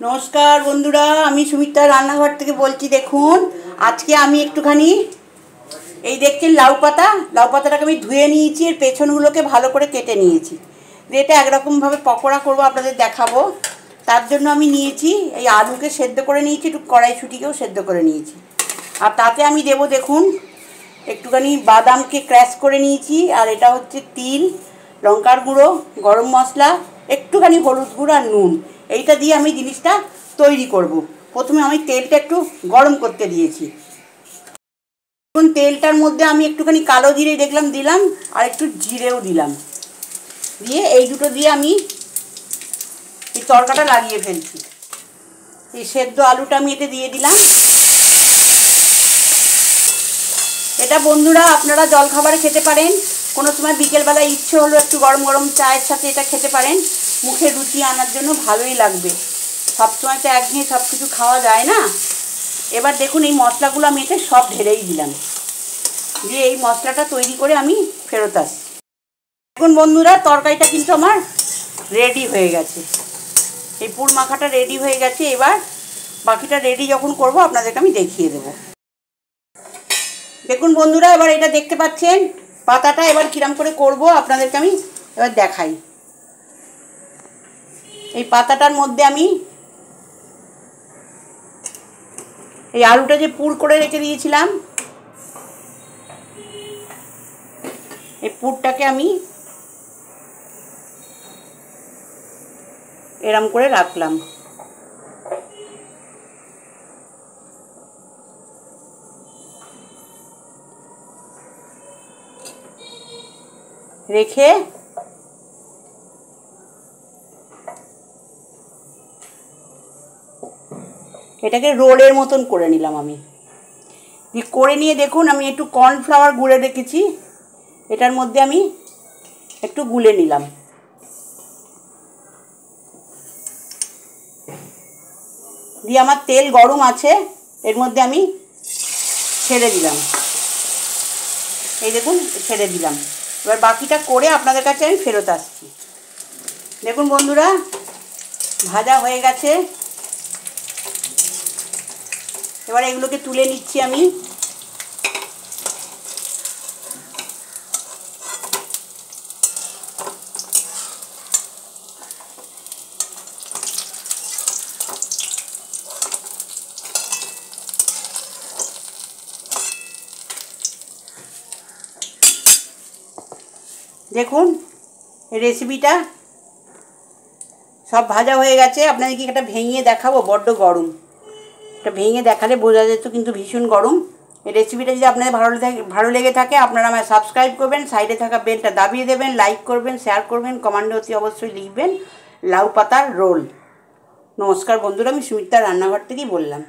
नमस्कार बंधुरा आमी सुमित्रा रान्नाघर থেকে বলছি। দেখুন আজকে আমি একটুখানি এই দেখছেন লাউ পাতাটাকে আমি ধুয়ে নিয়েছি, এর পেছনগুলোকে ভালো করে কেটে নিয়েছি। এটা একরকম ভাবে পকোড়া করব, আপনাদের দেখাবো। তার জন্য আমি নিয়েছি এই আলুকে সেদ্ধ করে নিয়েছি, একটু কড়াইশুঁটিকেও সেদ্ধ করে নিয়েছি। আর তাতে আমি দেব দেখুন একটুখানি বাদামকে ক্র্যাশ করে নিয়েছি, আর এটা হচ্ছে তিল, লঙ্কার গুঁড়ো, গরম মশলা, একটুখানি হলুদ গুঁড়ো আর নুন। এইটা দিয়ে আমি জিনিসটা তৈরি করব। প্রথমে আমি তেলটা একটু গরম করতে দিয়েছি। এখন তেলটার মধ্যে আমি একটুখানি কালো জিরে দিলাম, আর একটু জিরেও দিলাম। দিয়ে এই দুটো দিয়ে আমি এই তরকাটা লাগিয়ে ফেলছি। এই সেদ্ধ আলুটা আমি এতে দিয়ে দিলাম। এটা বন্ধুরা আপনারা জলখাবারে খেতে পারেন, কোনো সময় বিকেলবেলা ইচ্ছে হলো একটু গরম গরম চায়ের সাথে এটা খেতে পারেন। মুখে রুচি আনার জন্য ভালোই লাগবে। সবসময় তো একঘেয়ে সব কিছু খাওয়া যায় না। এবার দেখুন এই মশলাগুলো আমি এতে সব ঢেলেই দিলাম, দিয়ে এই মশলাটা তৈরি করে আমি ফেরত আসছি। দেখুন বন্ধুরা তরকারিটা কিন্তু আমার রেডি হয়ে গেছে, এই পুর মাখাটা রেডি হয়ে গেছে। এবার বাকিটা রেডি যখন করব আপনাদেরকে আমি দেখিয়ে দেবো। দেখুন বন্ধুরা এবার এটা দেখতে পাচ্ছেন পাতাটা এবার কিরম করে করব আপনাদেরকে আমি এবার দেখাই। এই পাতাটার মধ্যে আমি এই আলুটা যে পুর করে রেখে দিয়েছিলাম, এই পুরটাকে আমি এরম করে রাখলাম। রেখে এটাকে রোলের মতন করে নিলাম আমি। করে নিয়ে দেখুন আমি একটু কর্নফ্লাওয়ার গুলে রেখেছি, এটার মধ্যে আমি একটু গুলে নিলাম। দিয়ে আমার তেল গরম আছে, এর মধ্যে আমি ছেড়ে দিলাম। এই দেখুন ছেড়ে দিলাম। এবার বাকিটা করে আপনাদের কাছে আমি ফেরত আসছি। দেখুন বন্ধুরা ভাজা হয়ে গেছে। এবার এগুলোকে তুলে নিচ্ছি আমি। দেখুন এই রেসিপিটা সব ভাজা হয়ে গেছে। আপনাদেরকে একটা ভেঙে দেখাবো, বড্ড গরম, এটা ভেঙে দেখালে বোঝা যেত কিন্তু ভীষণ গরম। এই রেসিপিটা যদি আপনাদের ভালো লেগে থাকে আপনারা আমায় সাবস্ক্রাইব করবেন, সাইডে থাকা বেলটা দাবিয়ে দেবেন, লাইক করবেন, শেয়ার করবেন, কমেন্টে অতি অবশ্যই লিখবেন লাউ পাতার রোল। নমস্কার বন্ধুরা, আমি সুমিত্রা রান্নাঘর থেকেই বললাম।